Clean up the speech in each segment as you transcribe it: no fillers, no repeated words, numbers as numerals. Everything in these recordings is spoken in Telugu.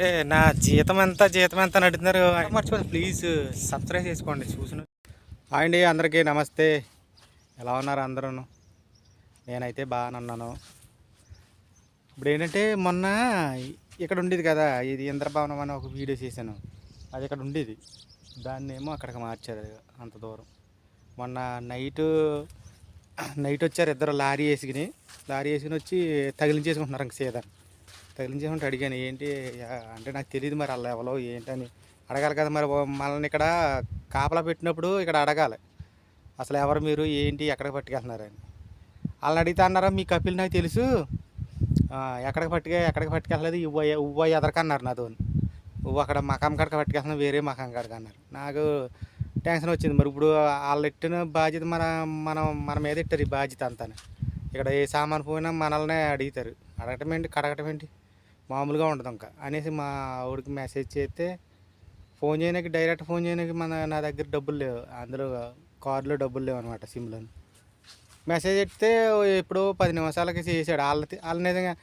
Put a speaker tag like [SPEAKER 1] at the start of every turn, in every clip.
[SPEAKER 1] అంటే నా జీతం ఎంత నడుతున్నారు మర్చిపోండి. ప్లీజ్ సబ్స్క్రైబ్ చేసుకోండి. చూసిన హాయ్ అండి, అందరికీ నమస్తే. ఎలా ఉన్నారు అందరూ? నేనైతే బాగానే ఉన్నాను. ఇప్పుడు ఏంటంటే మొన్న ఇక్కడ ఉండేది కదా, ఇది ఇంద్రభవనం అని ఒక వీడియో చేశాను. అది ఇక్కడ ఉండేది, దాన్ని ఏమో అక్కడికి మార్చారు అంత దూరం. మొన్న నైట్ వచ్చారు ఇద్దరు లారీ వేసుకుని వచ్చి తగిలించేసుకుంటున్నారు. ఇంక సీదా తగిలించేసుకుంటే అడిగాను ఏంటి అంటే, నాకు తెలియదు మరి అలా ఎవరో ఏంటని అడగాలి కదా. మరి మనల్ని ఇక్కడ కాపలా పెట్టినప్పుడు ఇక్కడ అడగాలి అసలు ఎవరు మీరు, ఏంటి, ఎక్కడికి పట్టుకెళ్తున్నారని. వాళ్ళని అడిగితే అన్నారా, మీ కపిల్ నాకు తెలుసు, ఎక్కడికి పట్టుకెళ్ళలేదు, ఉవ్వ ఎదరకన్నారు నాతో. నువ్వు అక్కడ మకాం కాడికి పట్టుకెళ్తున్నావు, వేరే మకాం కాడికి అన్నారు. నాకు టెన్షన్ వచ్చింది. మరి ఇప్పుడు వాళ్ళు ఎట్టిన బాధ్యత మన మీద ఇట్టారు ఈ బాధ్యత అంతా. ఇక్కడ ఏ సామాను పోయినా మనల్నే అడుగుతారు. అడగటం ఏంటి, కడగటం ఏంటి, మామూలుగా ఉండదు ఇంకా అనేసి మా ఆవిడకి మెసేజ్ చేస్తే ఫోన్ చేయడానికి, డైరెక్ట్ ఫోన్ చేయడానికి నా దగ్గర డబ్బులు లేవు, అందులో కార్డులో డబ్బులు లేవు అనమాట, సిమ్లో. మెసేజ్ పెడితే ఎప్పుడో 10 నిమిషాలకి చేశాడు. వాళ్ళ నిజంగా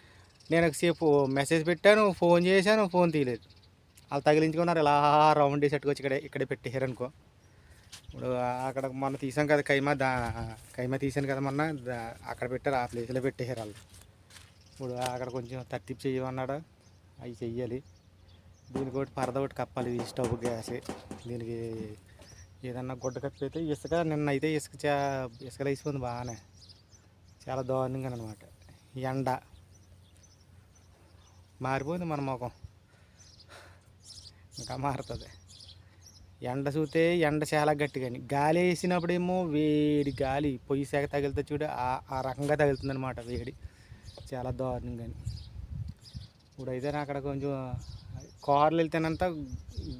[SPEAKER 1] నేను సేపు మెసేజ్ పెట్టాను, ఫోన్ చేశాను, ఫోన్ తీయలేదు. వాళ్ళు తగిలించుకున్నారు, ఇలా రౌండ్ వేసేట్టుకొచ్చి ఇక్కడే పెట్టేశారు అనుకో. ఇప్పుడు అక్కడ మొన్న తీసాం కదా కైమా తీసాను కదా మొన్న, అక్కడ పెట్టారు, ఆ ప్లేస్లో పెట్టేశారు వాళ్ళు. ఇప్పుడు అక్కడ కొంచెం తట్టింపు చేయమన్నాడు, అవి చెయ్యాలి. దీనికి ఒకటి పరద ఒకటి కప్పాలి, ఈ స్టవ్ గ్యాస్. దీనికి ఏదన్నా గుడ్డ కప్పి అయితే నిన్న అయితే ఇసుకలో వేసిపోయింది బాగానే, చాలా దారుణంగా అనమాట. ఎండ మారిపోయింది, మన ముఖం ఇంకా మారుతుంది. ఎండ చూస్తే ఎండ చాలా గట్టిగాని, గాలి వేసినప్పుడేమో వేడి గాలి, పొయ్యి శాఖ తగిలితే చూడ ఆ రకంగా తగులుతుంది అనమాట, వేడి చాలా దారుణంగా. ఇప్పుడైతే అక్కడ కొంచెం కార్లు వెళ్తేనంతా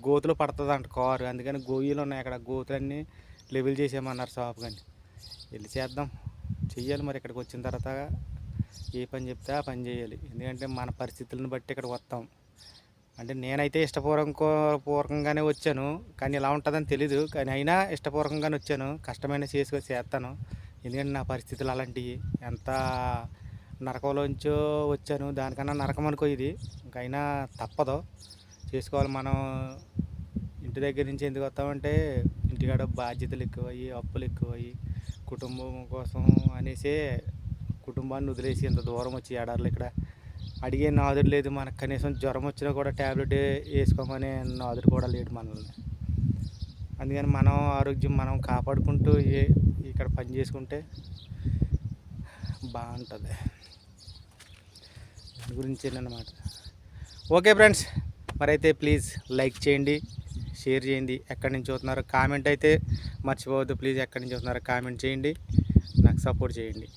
[SPEAKER 1] గోతులు పడుతుంది అంట కారు, అందుకని గోయిలు ఉన్నాయి అక్కడ, గోతులన్నీ లెవెల్ చేసామన్నారు షాప్. కానీ వెళ్ళి చెయ్యాలి మరి. ఇక్కడికి వచ్చిన తర్వాత ఏ పని చెప్తే ఆ పని చేయాలి, ఎందుకంటే మన పరిస్థితులను బట్టి ఇక్కడికి వస్తాం. అంటే నేనైతే ఇష్టపూర్వకంగానే వచ్చాను, కానీ ఇలా ఉంటుందని తెలీదు, కానీ అయినా ఇష్టపూర్వకంగానే వచ్చాను. కష్టమైన చేస్తాను, ఎందుకంటే నా పరిస్థితులు అలాంటివి. ఎంత నరకంలోంచో వచ్చాను, దానికన్నా నరకం అనుకో ఇది, ఇంకైనా తప్పదు, చేసుకోవాలి. మనం ఇంటి దగ్గర నుంచి ఎందుకు వస్తామంటే, ఇంటికాడ బాధ్యతలు ఎక్కువయ్యి, అప్పులు ఎక్కువయ్యి, కుటుంబం కోసం అనేసి కుటుంబాన్ని వదిలేసి ఇంత దూరం వచ్చి ఏడార్లు ఇక్కడ అడిగే నాదుడు లేదు మనకు. కనీసం జ్వరం వచ్చినా కూడా ట్యాబ్లెట్ వేసుకోమని నాదుడు కూడా లేడు మనల్ని. అందుకని మనం ఆరోగ్యం మనం కాపాడుకుంటూ ఇక్కడ పని చేసుకుంటే బాగుంటుంది. దాని గురించి అన్నమాట. ఓకే ఫ్రెండ్స్, మరైతే ప్లీజ్ లైక్ చేయండి, షేర్ చేయండి. ఎక్కడి నుంచి చూస్తున్నారో కామెంట్ అయితే మర్చిపోవద్దు. ప్లీజ్ ఎక్కడి నుంచి చూస్తున్నారో కామెంట్ చేయండి, నాకు సపోర్ట్ చేయండి.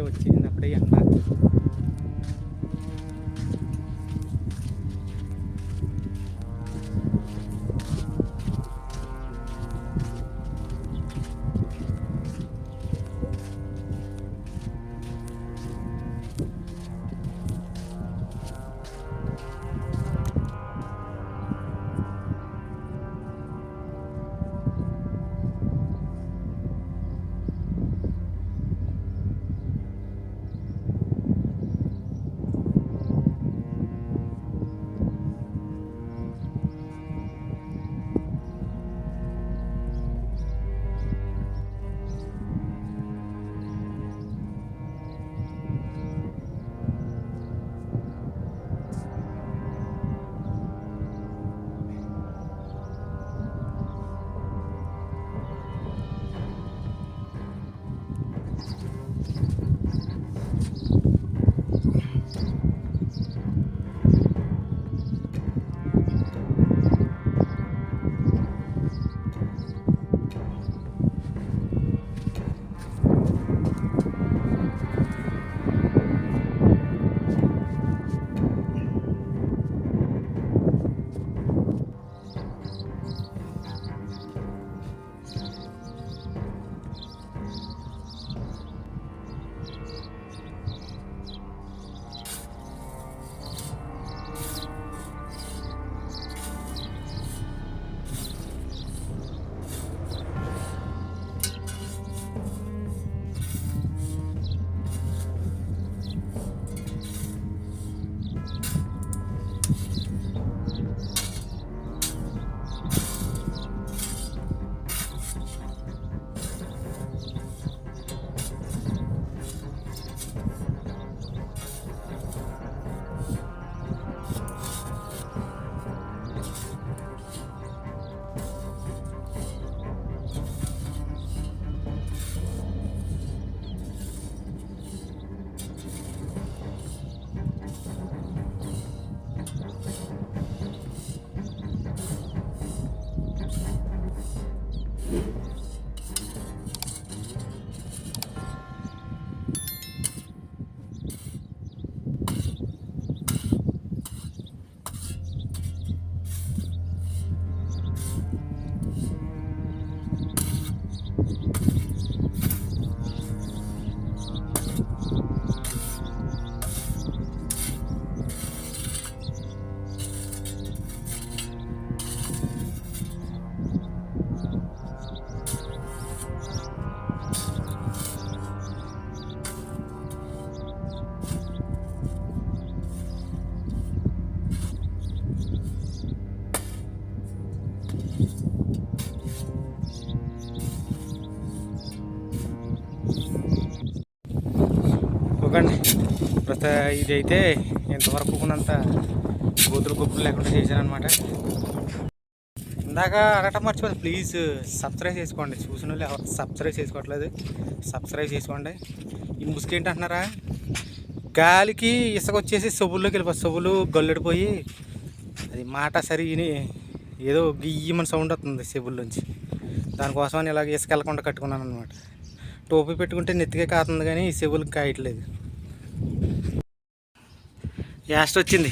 [SPEAKER 1] వచ్చినప్పుడే ఎండ. ఇవ్వకండి ఇదైతే ఇంతవరకు ఉన్నంత గోతులు గొప్పలు లేకుండా చేశాను అనమాట. ఇందాక అడగటం మర్చిపోదు, ప్లీజ్ సబ్స్క్రైబ్ చేసుకోండి. చూసిన వాళ్ళు ఎవరు సబ్స్క్రైబ్ చేసుకోవట్లేదు, సబ్స్క్రైబ్ చేసుకోండి. ఈ ముసుగు ఏంటి అంటున్నారా, గాలికి ఇసుక వచ్చేసి సొబుల్లోకి వెళ్ళిపోతుంది. సొబులు గల్లెడిపోయి అది మాట సరిగిని ఏదో గియ్యమని సౌండ్ వస్తుంది సెబుల్లోంచి. దానికోసమని ఇలాగ ఇసుక వెళ్ళకుండా కట్టుకున్నాను అనమాట. టోపీ పెట్టుకుంటే నెత్తికే కాతుంది కానీ ఈ సెబుల్కి కాయట్లేదు. యాస్ట్ వచ్చింది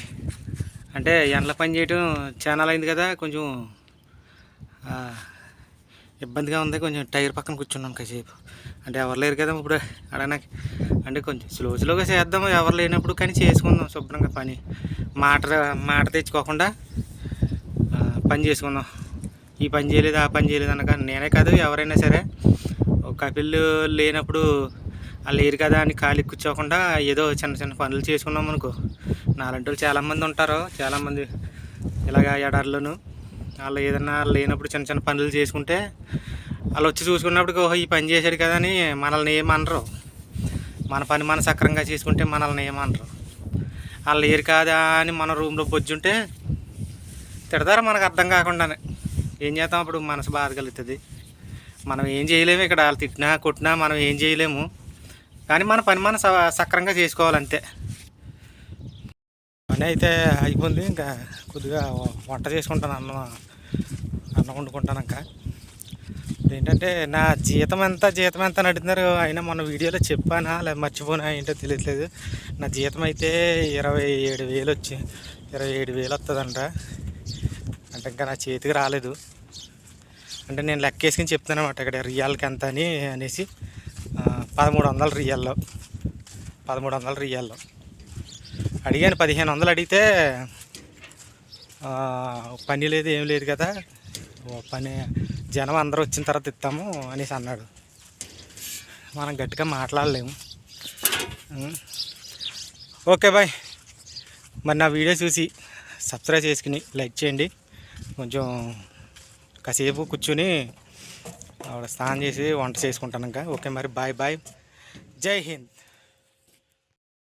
[SPEAKER 1] అంటే ఎండల పని చేయటం చాలా అయింది కదా, కొంచెం ఇబ్బందిగా ఉంది. కొంచెం టైర్ పక్కన కూర్చున్నాం కాసేపు, అంటే ఎవరు లేరు కదా ఇప్పుడు అడగడానికి. అంటే కొంచెం స్లోగా చేద్దాం ఎవరు లేనప్పుడు, కానీ చేసుకుందాం శుభ్రంగా పని. మాట తెచ్చుకోకుండా పని చేసుకుందాం. ఈ పని చేయలేదు ఆ పని చేయలేదు అనగా నేనే కాదు ఎవరైనా సరే, కపిల్ లేనప్పుడు వాళ్ళు లేరు కదా అని ఖాళీ కూర్చోకుండా ఏదో చిన్న చిన్న పనులు చేసుకున్నాం అనుకో. నాలంటి వాళ్ళు చాలామంది ఉంటారు, చాలామంది ఇలాగ ఎడారిలోను వాళ్ళు ఏదన్నా లేనప్పుడు చిన్న చిన్న పనులు చేసుకుంటే వాళ్ళు వచ్చి చూసుకున్నప్పుడు ఓహో ఈ పని చేశాడు కదా అని మనల్ని ఏమనరు. మన పని మనం సక్రంగా చేసుకుంటే మనల్ని ఏమనరు. వాళ్ళు లేరు కాదా అని మన రూమ్లో బొజ్జుంటే తిడతారు మనకు అర్థం కాకుండానే. ఏం చేస్తాం అప్పుడు, మనసు బాధ కలుగుతుంది. మనం ఏం చేయలేము ఇక్కడ, వాళ్ళు తిట్టినా కొట్టినా మనం ఏం చేయలేము. కానీ మన పని మనం సక్రంగా చేసుకోవాలంతే. పని అయితే అయిపోయింది, ఇంకా కొద్దిగా వంట చేసుకుంటాను, అన్నం వండుకుంటాను. ఇంకా ఏంటంటే నా జీతం ఎంత అని అడుగుతున్నారు. అయినా మొన్న వీడియోలో చెప్పానా లేదా మర్చిపోనా ఏంటో తెలియట్లేదు. నా జీతం అయితే 27,000 27,000 వస్తుందంట. అంటే ఇంకా నా చేతికి రాలేదు. అంటే నేను లెక్కేసుకుని చెప్తాను అనమాట ఇక్కడ రియాల్కి ఎంత అనేసి. 1,300 రియాల్లో, 1,300 రియాల్లో అడిగాను. 1,500 అడిగితే పని లేదు ఏం లేదు కదా, పని జనం అందరూ వచ్చిన తర్వాత ఇస్తాము అనేసి అన్నాడు. మనం గట్టిగా మాట్లాడలేము. Okay bye. మరి నా వీడియో చూసి సబ్స్క్రైబ్ చేసుకుని లైక్ చేయండి. కొంచెం కాసేపు కూర్చుని స్నానం చేసి వంట చేసుకుంటాను ఇంకా. ఓకే మరి బాయ్ బాయ్, జై హింద్.